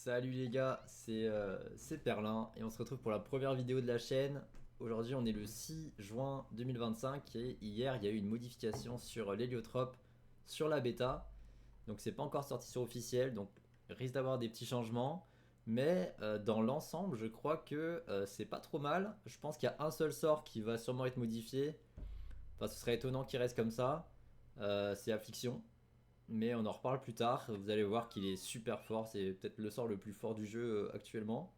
Salut les gars, c'est Perlin et on se retrouve pour la première vidéo de la chaîne. Aujourd'hui on est le 6 juin 2025 et hier il y a eu une modification sur l'héliotrope sur la bêta. Donc c'est pas encore sorti sur officiel, donc risque d'avoir des petits changements. Mais dans l'ensemble je crois que c'est pas trop mal. Je pense qu'il y a un seul sort qui va sûrement être modifié. Enfin ce serait étonnant qu'il reste comme ça. C'est Affliction, mais on en reparle plus tard. Vous allez voir qu'il est super fort, c'est peut-être le sort le plus fort du jeu actuellement,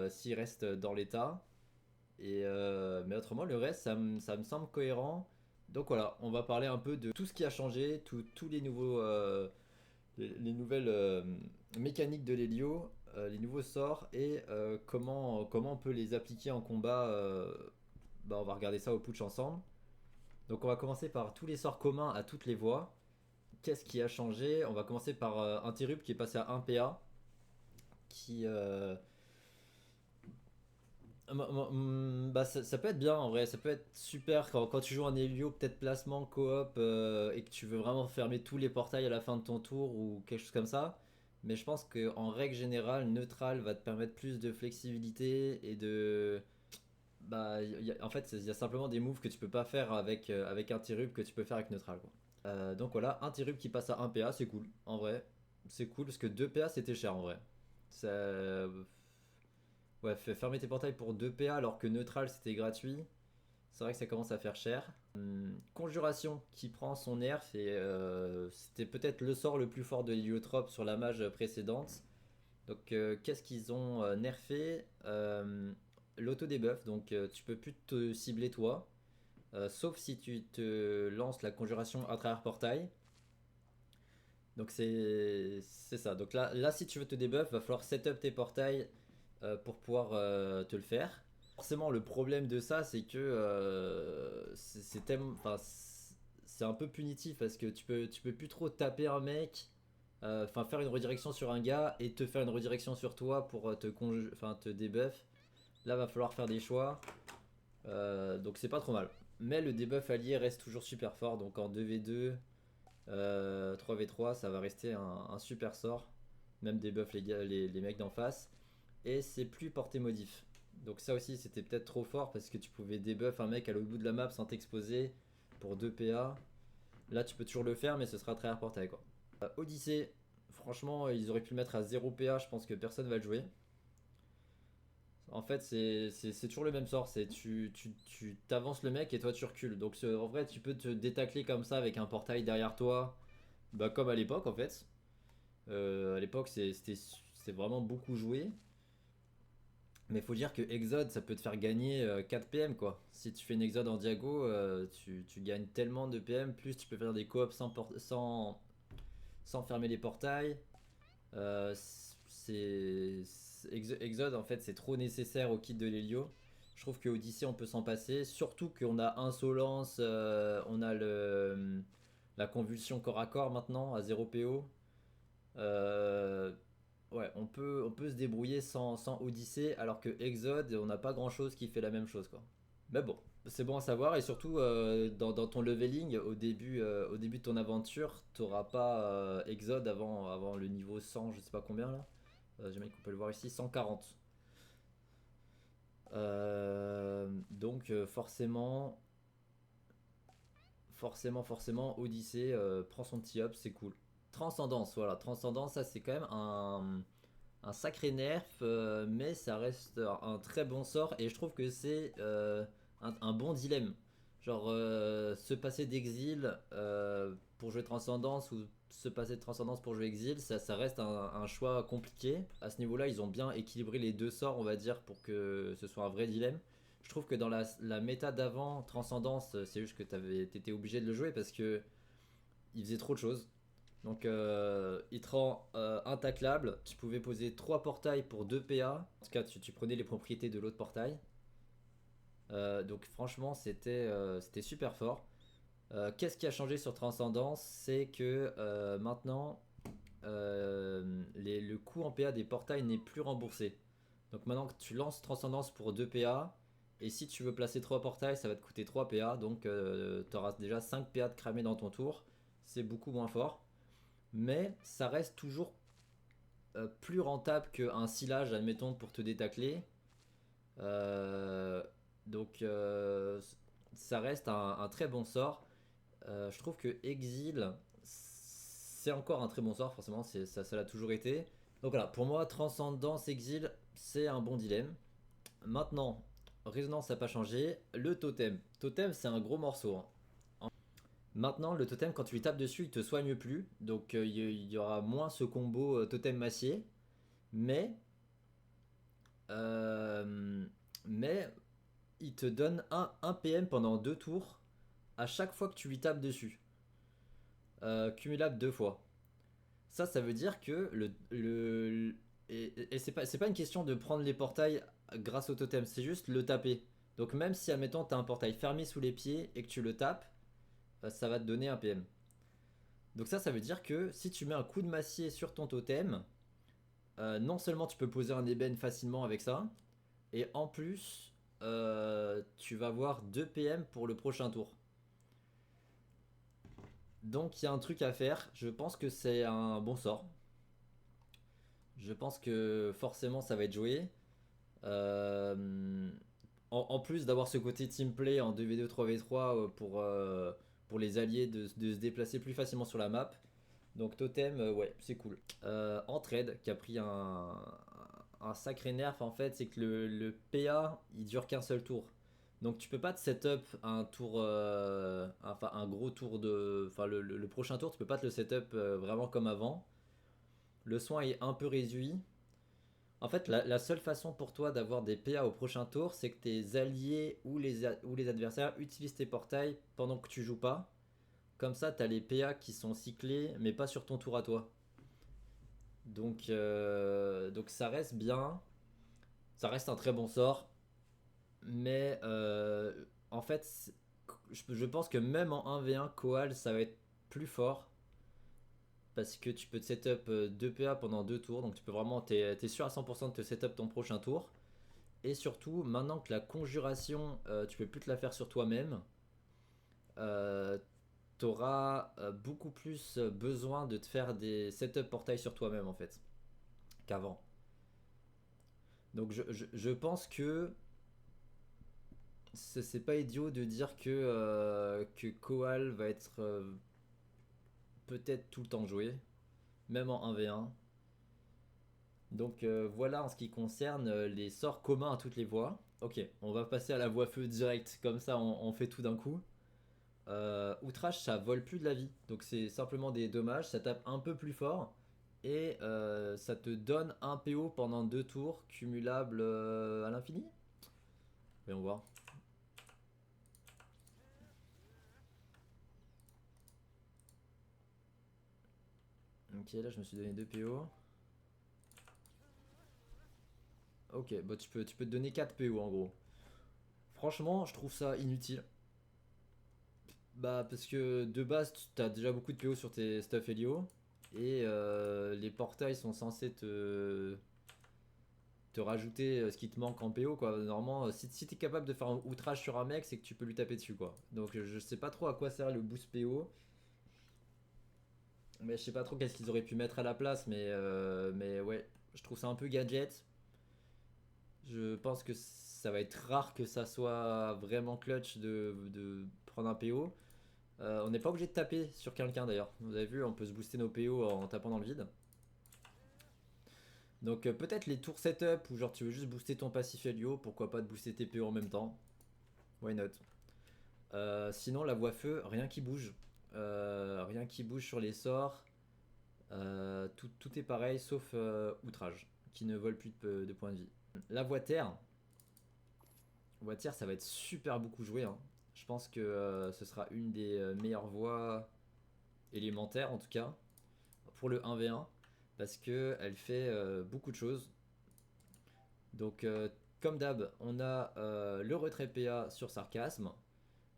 s'il reste dans l'état. Mais autrement, le reste, ça me semble cohérent. Donc voilà, on va parler un peu de tout ce qui a changé, tous les nouveaux, les nouvelles mécaniques de l'Helio, les nouveaux sorts et comment on peut les appliquer en combat. On va regarder ça au putsch ensemble. Donc on va commencer par tous les sorts communs à toutes les voies. Qu'est-ce qui a changé? On va commencer par Interrupt qui est passé à 1 PA. Qui. Ça peut être bien en vrai, ça peut être super quand tu joues un Helio, peut-être placement, coop, et que tu veux vraiment fermer tous les portails à la fin de ton tour ou quelque chose comme ça. Mais je pense qu'en règle générale, neutral va te permettre plus de flexibilité et de. En fait, il y a simplement des moves que tu peux pas faire avec Interrupt que tu peux faire avec neutral, quoi. Donc voilà, Interrupt qui passe à 1 PA, c'est cool, en vrai. C'est cool parce que 2 PA c'était cher en vrai. Ça... Ouais, fermer tes portails pour 2 PA alors que neutral c'était gratuit. C'est vrai que ça commence à faire cher. Conjuration qui prend son nerf et c'était peut-être le sort le plus fort de l'héliotrope sur la mage précédente. Donc qu'est-ce qu'ils ont nerfé? L'auto-debuff, donc tu peux plus te cibler toi. Sauf si tu te lances la conjuration à travers portail. Donc c'est ça. Donc là, si tu veux te debuff, va falloir setup tes portails pour pouvoir te le faire. Forcément, le problème de ça, c'est que c'est un peu punitif parce que tu peux plus trop taper un mec, enfin faire une redirection sur un gars et te faire une redirection sur toi pour te debuff. Là, va falloir faire des choix. Donc c'est pas trop mal. Mais le debuff allié reste toujours super fort. Donc en 2v2, 3v3, ça va rester un super sort. Même debuff les mecs d'en face. Et c'est plus porté modif. Donc ça aussi c'était peut-être trop fort parce que tu pouvais debuff un mec à l'autre bout de la map sans t'exposer pour 2 PA. Là tu peux toujours le faire mais ce sera très portail quoi. Odyssée, franchement ils auraient pu le mettre à 0 PA, je pense que personne va le jouer. En fait, c'est toujours le même sort. C'est tu t'avances le mec et toi tu recules. Donc en vrai, tu peux te détacler comme ça avec un portail derrière toi. Bah, comme à l'époque en fait. À l'époque, c'était vraiment beaucoup joué. Mais faut dire que Exode, ça peut te faire gagner 4 PM quoi. Si tu fais une Exode en diago, tu gagnes tellement de PM. Plus tu peux faire des coops sans fermer les portails. Exode en fait c'est trop nécessaire au kit de l'Helio. Je trouve que Odyssey on peut s'en passer, surtout qu'on a Insolence, on a la convulsion corps à corps maintenant à 0 PO. Euh, ouais, on peut se débrouiller sans Odyssey alors que Exode on n'a pas grand chose qui fait la même chose quoi. Mais bon, c'est bon à savoir et surtout dans ton leveling au début de ton aventure, t'auras pas Exode avant le niveau 100, je sais pas combien là. J'imagine qu'on peut le voir ici, 140. Donc forcément, Odyssée prend son petit up, c'est cool. Transcendance, voilà, Transcendance, ça c'est quand même un sacré nerf, mais ça reste un très bon sort et je trouve que c'est un bon dilemme. Genre se passer d'exil pour jouer Transcendance ou se passer de Transcendance pour jouer exil, ça reste un choix compliqué. À ce niveau-là, ils ont bien équilibré les deux sorts, on va dire, pour que ce soit un vrai dilemme. Je trouve que dans la méta d'avant, Transcendance, c'est juste que t'étais obligé de le jouer parce que il faisait trop de choses. Donc il te rend intaclable. Tu pouvais poser 3 portails pour 2 PA. En tout cas, tu prenais les propriétés de l'autre portail. Donc franchement, c'était super fort. Qu'est-ce qui a changé sur Transcendance? C'est que maintenant, le coût en PA des portails n'est plus remboursé. Donc maintenant que tu lances Transcendance pour 2 PA, et si tu veux placer 3 portails, ça va te coûter 3 PA. Donc tu auras déjà 5 PA de cramé dans ton tour. C'est beaucoup moins fort. Mais ça reste toujours plus rentable qu'un silage, admettons, pour te détacler. Euh, donc ça reste un très bon sort. Je trouve que Exil, c'est encore un très bon sort, forcément, ça l'a toujours été. Donc voilà, pour moi, Transcendance, Exil, c'est un bon dilemme. Maintenant, Résonance n'a pas changé. Le totem. Totem, c'est un gros morceau, hein. Maintenant, le totem, quand tu lui tapes dessus, il te soigne plus. Donc il y aura moins ce combo totem massier. Mais, euh, mais il te donne un PM pendant 2 tours à chaque fois que tu lui tapes dessus. Cumulable 2 fois. Ça veut dire que et c'est pas une question de prendre les portails grâce au totem, c'est juste le taper. Donc même si, admettons, t'as un portail fermé sous les pieds et que tu le tapes, ça va te donner un PM. Donc ça veut dire que si tu mets un coup de massier sur ton totem, non seulement tu peux poser un ébène facilement avec ça, et en plus, tu vas avoir 2 PM pour le prochain tour. Donc il y a un truc à faire, je pense que c'est un bon sort. Je pense que forcément ça va être joué. Euh, en plus d'avoir ce côté team play en 2v2, 3v3 pour les alliés de se déplacer plus facilement sur la map. Donc Totem, ouais, c'est cool. Entraide, qui a pris un sacré nerf en fait, c'est que le PA il dure qu'un seul tour. Donc tu peux pas te setup un tour, enfin un gros tour de, enfin le prochain tour, tu peux pas te le setup vraiment comme avant. Le soin est un peu réduit. En fait, la seule façon pour toi d'avoir des PA au prochain tour, c'est que tes alliés ou les adversaires utilisent tes portails pendant que tu joues pas. Comme ça, t'as les PA qui sont cyclés, mais pas sur ton tour à toi. Donc ça reste bien. Ça reste un très bon sort. Mais en fait, je pense que même en 1v1, Koal, ça va être plus fort. Parce que tu peux te setup 2 PA pendant 2 tours. Donc tu peux vraiment, t'es sûr à 100% de te setup ton prochain tour. Et surtout, maintenant que la conjuration, tu peux plus te la faire sur toi-même, euh, t'auras beaucoup plus besoin de te faire des setup portails sur toi-même en fait qu'avant. Donc je pense que c'est pas idiot de dire que Koal va être peut-être tout le temps joué, même en 1v1. Donc voilà en ce qui concerne les sorts communs à toutes les voies. Ok, on va passer à la voie feu direct, comme ça on fait tout d'un coup. Outrage, ça vole plus de la vie, donc c'est simplement des dommages, ça tape un peu plus fort et ça te donne un PO pendant 2 tours cumulable à l'infini. Voyons voir. Ok, là je me suis donné 2 PO. Ok, bah tu peux te donner 4 PO en gros. Franchement, je trouve ça inutile. Bah parce que de base, tu as déjà beaucoup de PO sur tes stuff Helio. Et les portails sont censés te rajouter ce qui te manque en PO quoi. Normalement, si t'es capable de faire un outrage sur un mec, c'est que tu peux lui taper dessus quoi. Donc je sais pas trop à quoi sert le boost PO. Mais je sais pas trop qu'est-ce qu'ils auraient pu mettre à la place. Mais ouais, je trouve ça un peu gadget. Je pense que ça va être rare que ça soit vraiment clutch de prendre un PO. On n'est pas obligé de taper sur quelqu'un d'ailleurs. Vous avez vu, on peut se booster nos PO en tapant dans le vide. Donc peut-être les tours setup où genre tu veux juste booster ton passif Helio, pourquoi pas de booster tes PO en même temps. Why not. Sinon la voie feu, rien qui bouge. Rien qui bouge sur les sorts. Tout est pareil sauf outrage, qui ne vole plus de points de vie. La voie terre. Voie terre ça va être super beaucoup joué, hein. Je pense que ce sera une des meilleures voies élémentaires en tout cas pour le 1v1 parce que elle fait beaucoup de choses. Donc comme d'hab, on a le retrait PA sur sarcasme,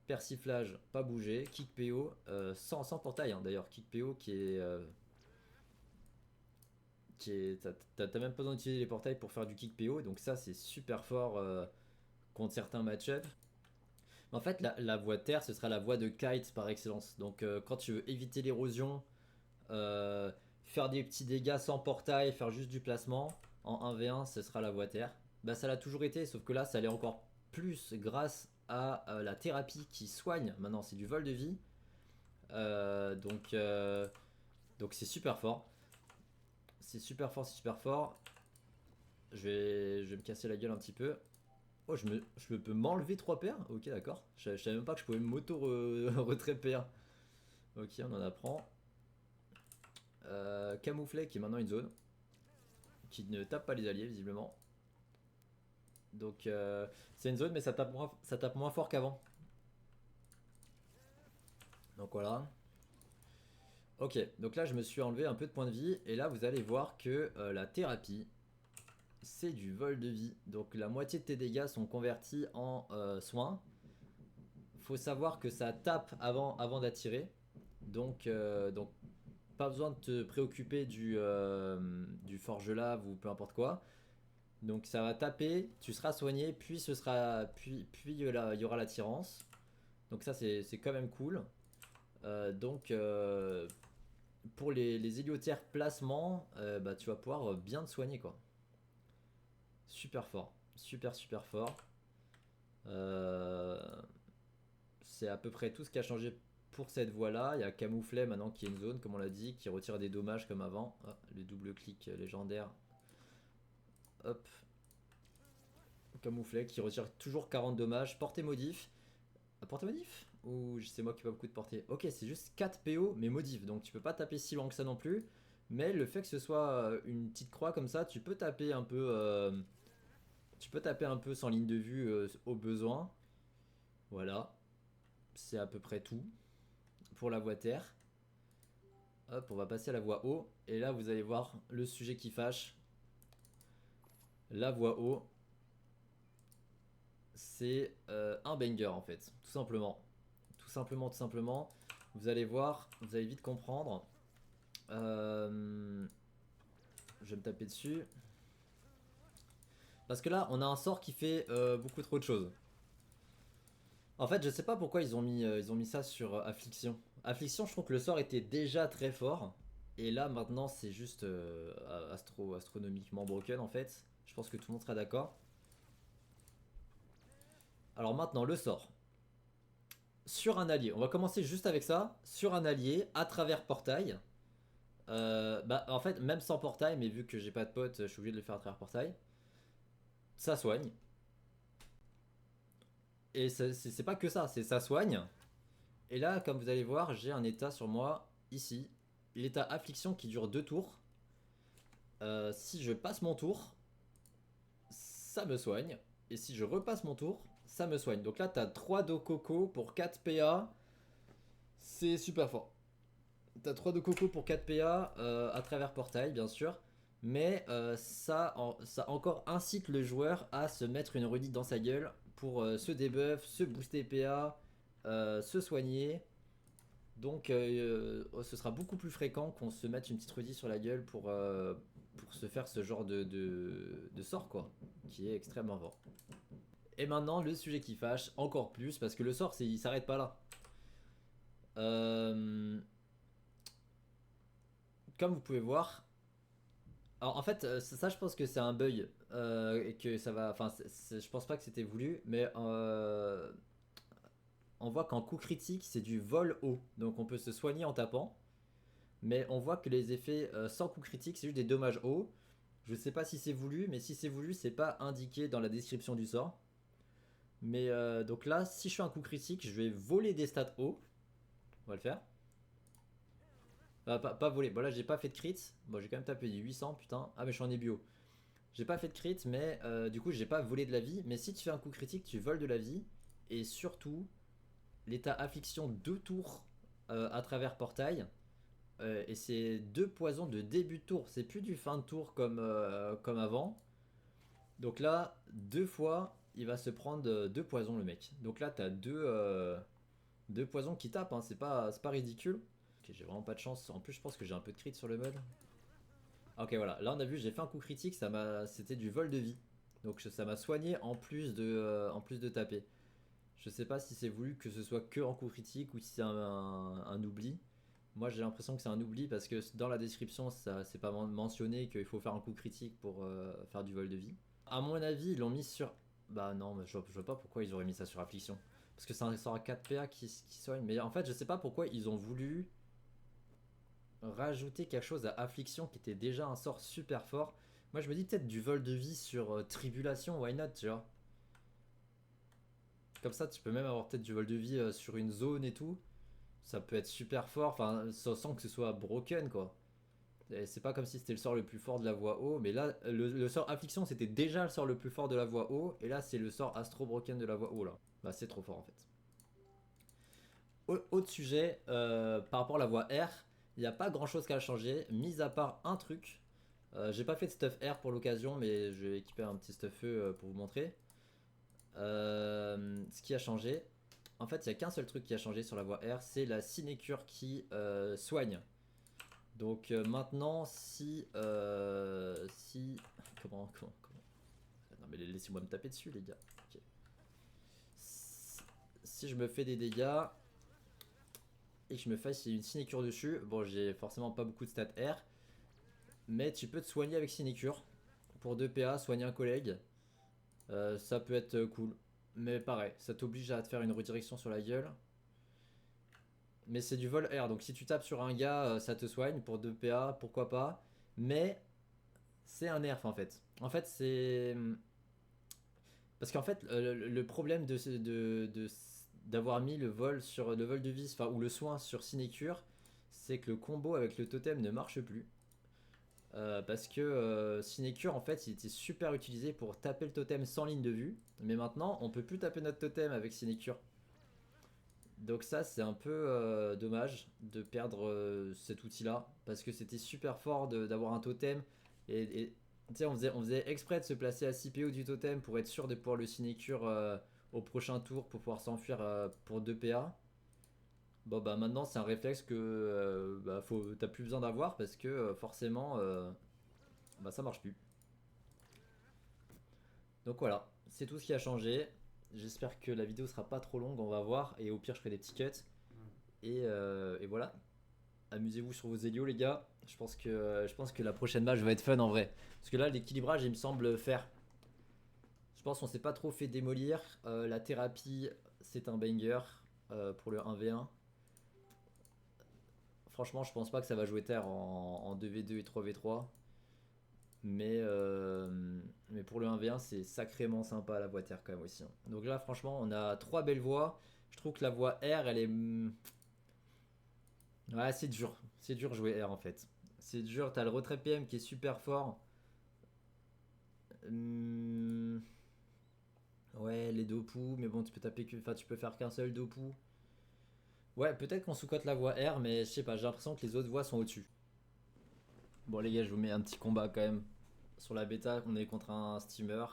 persiflage pas bougé, kick PO sans portail hein, d'ailleurs, kick PO qui est t'as même pas besoin d'utiliser les portails pour faire du kick PO, donc ça c'est super fort contre certains match-ups. En fait la voie terre ce sera la voie de kite par excellence. Donc quand tu veux éviter l'érosion, euh, faire des petits dégâts sans portail, faire juste du placement. En 1v1, ce sera la voie terre. Bah ça l'a toujours été, sauf que là, ça l'est encore plus grâce à la thérapie qui soigne. Maintenant, c'est du vol de vie. Donc c'est super fort. C'est super fort, c'est super fort. Je vais me casser la gueule un petit peu. Oh, je peux m'enlever 3 paires. Ok, d'accord. Je savais même pas que je pouvais retrait paire. Ok, on en apprend. Camouflet qui est maintenant une zone. Qui ne tape pas les alliés, visiblement. Donc, c'est une zone, mais ça tape moins fort qu'avant. Donc voilà. Ok, donc là, je me suis enlevé un peu de points de vie. Et là, vous allez voir que la thérapie, c'est du vol de vie. Donc la moitié de tes dégâts sont convertis en soins. Faut savoir que ça tape avant d'attirer. Donc pas besoin de te préoccuper du forge-lave ou peu importe quoi. Donc ça va taper, tu seras soigné, puis puis il y aura l'attirance. Donc ça c'est quand même cool. Donc pour les héliotères placements, bah, tu vas pouvoir bien te soigner quoi. Super fort, super fort. Euh, c'est à peu près tout ce qui a changé pour cette voie là. Il y a camouflet maintenant qui est une zone comme on l'a dit, qui retire des dommages comme avant. Ah, le double clic légendaire. Hop. Camouflet qui retire toujours 40 dommages. Portée modif. Portée modif. Ou c'est moi qui ai pas beaucoup de portée. Ok, c'est juste 4 PO mais modif. Donc tu peux pas taper si loin que ça non plus. Mais le fait que ce soit une petite croix comme ça, tu peux taper un peu. Tu peux taper un peu sans ligne de vue au besoin. Voilà. C'est à peu près tout pour la voie terre. Hop, on va passer à la voie eau. Et là, vous allez voir le sujet qui fâche. La voie eau, c'est un banger en fait, tout simplement. Tout simplement. Vous allez voir, vous allez vite comprendre. Je vais me taper dessus. Parce que là, on a un sort qui fait beaucoup trop de choses. En fait, je sais pas pourquoi ils ont mis ça sur Affliction. Affliction, je trouve que le sort était déjà très fort. Et là, maintenant, c'est juste astronomiquement broken en fait. Je pense que tout le monde sera d'accord. Alors maintenant, le sort. Sur un allié, on va commencer juste avec ça. Sur un allié, à travers portail. Bah, en fait, même sans portail, mais vu que j'ai pas de pote, je suis obligé de le faire à travers portail. Ça soigne. Et c'est pas que ça, c'est ça soigne. Et là, comme vous allez voir, j'ai un état sur moi, ici. L'état affliction qui dure 2 tours. Si je passe mon tour, ça me soigne. Et si je repasse mon tour, ça me soigne. Donc là, t'as 3 do coco pour 4 PA. C'est super fort. T'as 3 de coco pour 4 PA à travers portail, bien sûr. Mais ça encore incite le joueur à se mettre une redite dans sa gueule pour se debuff, se booster PA, se soigner. Donc ce sera beaucoup plus fréquent qu'on se mette une petite redite sur la gueule pour se faire ce genre de sort, quoi. Qui est extrêmement fort. Et maintenant, le sujet qui fâche encore plus, parce que le sort, il s'arrête pas là. Comme vous pouvez voir, alors en fait, ça je pense que c'est un bug et que ça va. Enfin, je pense pas que c'était voulu, mais on voit qu'en coup critique c'est du vol haut, donc on peut se soigner en tapant, mais on voit que les effets sans coup critique c'est juste des dommages hauts. Je sais pas si c'est voulu, mais si c'est voulu, c'est pas indiqué dans la description du sort. Mais donc là, si je fais un coup critique, je vais voler des stats hauts. On va le faire. Pas voler. Bon là j'ai pas fait de crit. Bon j'ai quand même tapé du 800 putain. Ah mais je suis en ébio. J'ai pas fait de crit, mais du coup j'ai pas volé de la vie. Mais si tu fais un coup critique, tu voles de la vie. Et surtout, l'état affliction 2 tours à travers portail. Et c'est 2 poisons de début de tour. C'est plus du fin de tour comme avant. Donc là, 2 fois, il va se prendre 2 poisons le mec. Donc là, t'as 2 poisons qui tapent. Hein. C'est pas ridicule. Ok, j'ai vraiment pas de chance. En plus, je pense que j'ai un peu de crit sur le mode. Ok, voilà. Là, on a vu, j'ai fait un coup critique. C'était du vol de vie. Donc ça m'a soigné en plus de taper. Je sais pas si c'est voulu que ce soit que en coup critique ou si c'est un oubli. Moi j'ai l'impression que c'est un oubli parce que dans la description ça c'est pas mentionné qu'il faut faire un coup critique pour faire du vol de vie. À mon avis ils l'ont mis sur... Bah non mais je vois pas pourquoi ils auraient mis ça sur affliction. Parce que ça sort à 4 PA qui soigne. Mais en fait je sais pas pourquoi ils ont voulu rajouter quelque chose à affliction qui était déjà un sort super fort. Moi je me dis peut-être du vol de vie sur tribulation, why not, tu vois. Comme ça tu peux même avoir peut-être du vol de vie sur une zone et tout. Ça peut être super fort, enfin sans que ce soit broken quoi. C'est pas comme si c'était le sort le plus fort de la voie haut, mais là le sort affliction c'était déjà le sort le plus fort de la voie haut, et là c'est le sort astro broken de la voie haut là. Bah c'est trop fort en fait. Autre sujet, par rapport à la voie R, il n'y a pas grand chose qu'à changer, mis à part un truc. J'ai pas fait de stuff R pour l'occasion, mais je vais équiper un petit stuff E pour vous montrer. Ce qui a changé, en fait, il n'y a qu'un seul truc qui a changé sur la voie R, c'est la sinécure qui soigne. Donc maintenant, comment non mais laissez-moi me taper dessus les gars. Ok. Si je me fais des dégâts et que je me fasse une sinécure dessus, bon j'ai forcément pas beaucoup de stats R, mais tu peux te soigner avec sinécure. Pour 2 PA, soigner un collègue, ça peut être cool. Mais pareil, ça t'oblige à te faire une redirection sur la gueule. Mais c'est du vol R, donc si tu tapes sur un gars, ça te soigne. Pour 2 PA, pourquoi pas. Mais c'est un nerf en fait. En fait, c'est... Parce qu'en fait, le problème d'avoir mis le vol sur le vol de vis, enfin, ou le soin sur sinécure, c'est que le combo avec le totem ne marche plus. Parce que Sinecure en fait il était super utilisé pour taper le totem sans ligne de vue, mais maintenant on peut plus taper notre totem avec Sinecure. Donc ça c'est un peu dommage de perdre cet outil là, parce que c'était super fort d'avoir un totem, et tu sais on faisait exprès de se placer à 6 PO du totem pour être sûr de pouvoir le Sinecure au prochain tour pour pouvoir s'enfuir pour 2 PA. Bon bah maintenant c'est un réflexe que t'as plus besoin d'avoir parce que forcément bah ça marche plus. Donc voilà, c'est tout ce qui a changé. J'espère que la vidéo sera pas trop longue, on va voir. Et au pire, je ferai des petits cuts. Et voilà. Amusez-vous sur vos Helios, les gars. Je pense que la prochaine match va être fun en vrai. Parce que là, l'équilibrage, il me semble faire. Je pense qu'on s'est pas trop fait démolir. La thérapie, c'est un banger pour le 1v1. Franchement, je pense pas que ça va jouer terre en 2v2 et 3v3. Mais pour le 1v1, c'est sacrément sympa la voie terre quand même aussi, hein. Donc là, franchement, on a 3 belles voies. Je trouve que la voie R, elle est. Ouais, c'est dur. C'est dur jouer R en fait. C'est dur. T'as le retrait PM qui est super fort. Hum, Ouais, les Dopu, mais bon, tu peux taper que. Enfin, tu peux faire qu'un seul Dopu. Ouais, peut-être qu'on sous-cote la voie R, mais je sais pas, j'ai l'impression que les autres voies sont au-dessus. Bon, les gars, je vous mets un petit combat quand même. Sur la bêta, on est contre un steamer.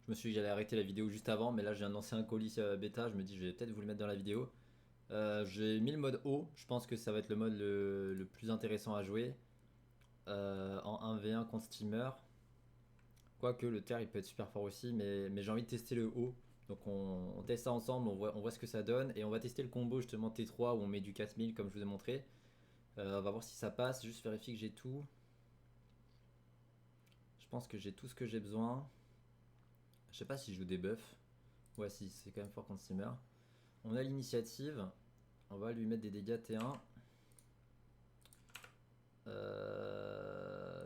Je me suis dit que j'allais arrêter la vidéo juste avant, mais là j'ai annoncé un colis bêta, je me dis je vais peut-être vous le mettre dans la vidéo. J'ai mis le mode haut, je pense que ça va être le mode le plus intéressant à jouer en 1v1 contre steamer. Quoique le terre il peut être super fort aussi, mais j'ai envie de tester le haut. Donc on teste ça ensemble, on voit ce que ça donne. Et on va tester le combo justement T3 où on met du 4000 comme je vous ai montré. On va voir si ça passe, juste vérifier que j'ai tout. Je pense que j'ai tout ce que j'ai besoin. Je sais pas si je joue des buffs. Ouais, si, c'est quand même fort contre steamer. On a l'initiative. On va lui mettre des dégâts T1.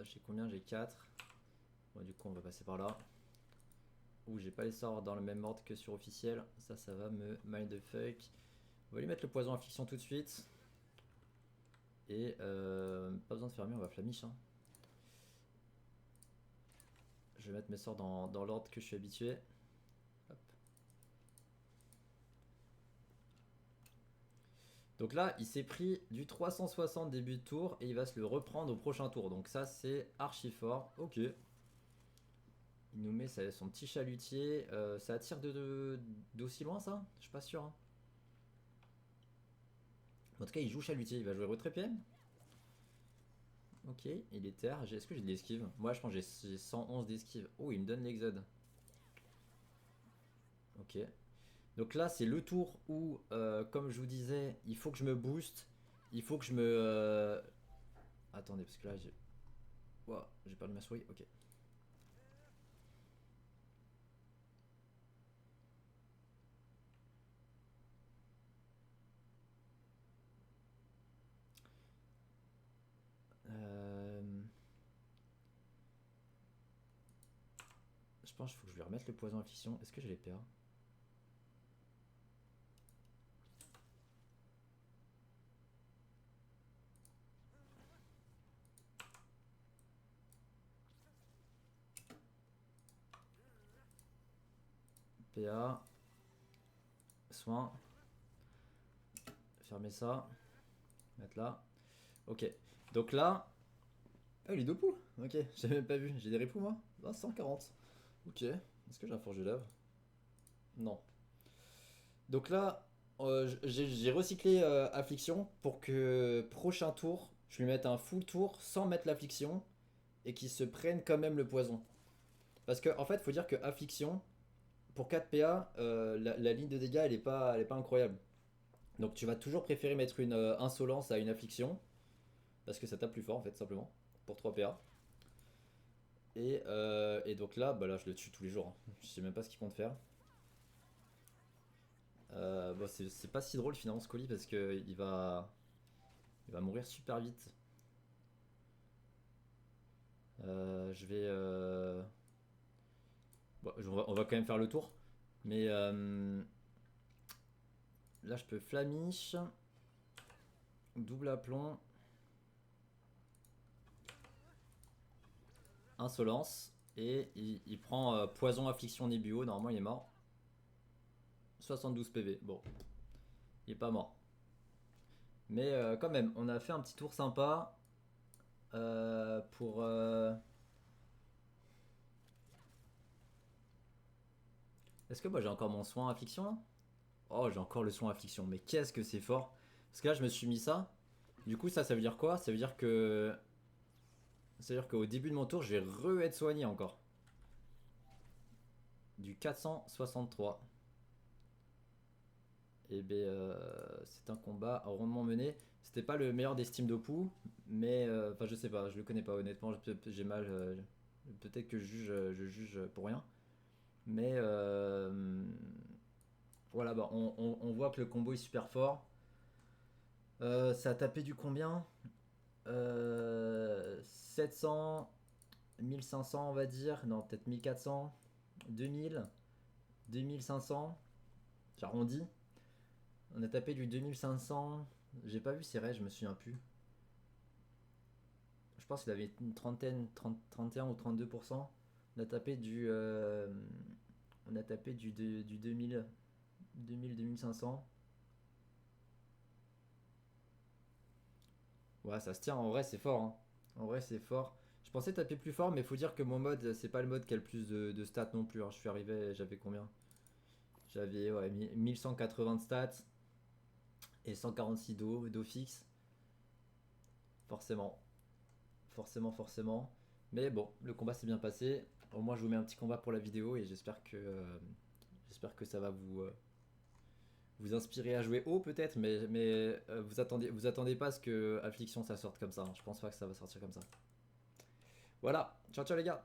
J'ai combien? J'ai 4. Bon, du coup, on va passer par là. Ouh, j'ai pas les sorts dans le même ordre que sur officiel. Ça va me mindfuck. On va lui mettre le poison affliction tout de suite. Et pas besoin de fermer, on va flamiche, hein. Je vais mettre mes sorts dans l'ordre que je suis habitué. Hop. Donc là, il s'est pris du 360 début de tour et il va se le reprendre au prochain tour. Donc ça, c'est archi fort. Ok. Il nous met son petit chalutier. Ça attire d'aussi loin, ça? Je suis pas sûr, hein. En tout cas, il joue chalutier. Il va jouer retrait PM. Ok, il est terre. Est-ce que j'ai de l'esquive? Moi, je pense que j'ai 111 d'esquive. Oh, il me donne l'exode. Ok. Donc là, c'est le tour où, comme je vous disais, il faut que je me booste. il faut que je me... Attendez, parce que là, j'ai... Ouah, j'ai perdu ma souris, ok. Je pense qu'il faut que je lui remette le poison affliction. Est-ce que j'ai les PA? PA. Soin. Fermer ça. Mettre là. Ok. Donc là... Ah, il est debout. Ok, j'avais même pas vu. J'ai des ripoux, moi. Ah, 140. Ok. Est-ce que j'ai un forge de lave? Non. Donc là, j'ai recyclé Affliction pour que prochain tour, je lui mette un full tour sans mettre l'Affliction et qu'il se prenne quand même le poison. Parce que en fait, faut dire que Affliction, pour 4 PA, la ligne de dégâts elle est pas incroyable. Donc tu vas toujours préférer mettre une insolence à une Affliction parce que ça tape plus fort en fait, simplement, pour 3 PA. Et donc là, bah là, je le tue tous les jours, hein. Je sais même pas ce qu'il compte faire. Bon, c'est pas si drôle finalement ce colis parce que il va mourir super vite. Je vais. Bon, on va quand même faire le tour. Mais là, je peux Flamiche. Double aplomb. Insolence. Et il prend poison, affliction, nébuo. Normalement, il est mort. 72 PV. Bon, il est pas mort. Mais quand même, on a fait un petit tour sympa. Pour. Est-ce que moi j'ai encore mon soin affliction là? Oh, j'ai encore le soin affliction. Mais qu'est-ce que c'est fort. Parce que là, je me suis mis ça. Du coup, ça veut dire quoi? Ça veut dire que. Ça veut dire qu'au début de mon tour, je vais re-être soigné encore. Du 463. Et ben, c'est un combat rondement mené. C'était pas le meilleur des Steam d'Opu, mais enfin, je sais pas, je le connais pas honnêtement. J'ai mal. Peut-être que je juge pour rien. Mais voilà, bah, on voit que le combo est super fort. Ça a tapé du combien 700, 1500 on va dire, non peut-être 1400, 2000, 2500, j'arrondis. On a tapé du 2500, j'ai pas vu ses raids, je me souviens plus. Je pense qu'il avait une trentaine, 31 ou 32%. On a tapé du, on a tapé du 2000, 2500. Ouais, ça se tient, en vrai c'est fort, hein. En vrai c'est fort. Je pensais taper plus fort, mais faut dire que mon mode, c'est pas le mode qui a le plus de stats non plus, hein. Je suis arrivé, j'avais combien? J'avais ouais, 1180 de stats et 146 d'eau fixe. Forcément. Forcément, forcément. Mais bon, le combat s'est bien passé. Au moins, je vous mets un petit combat pour la vidéo et j'espère que ça va vous inspirer à jouer haut peut-être, mais vous attendez pas à ce que Affliction ça sorte comme ça, hein. Je pense pas que ça va sortir comme ça. Voilà, ciao ciao les gars.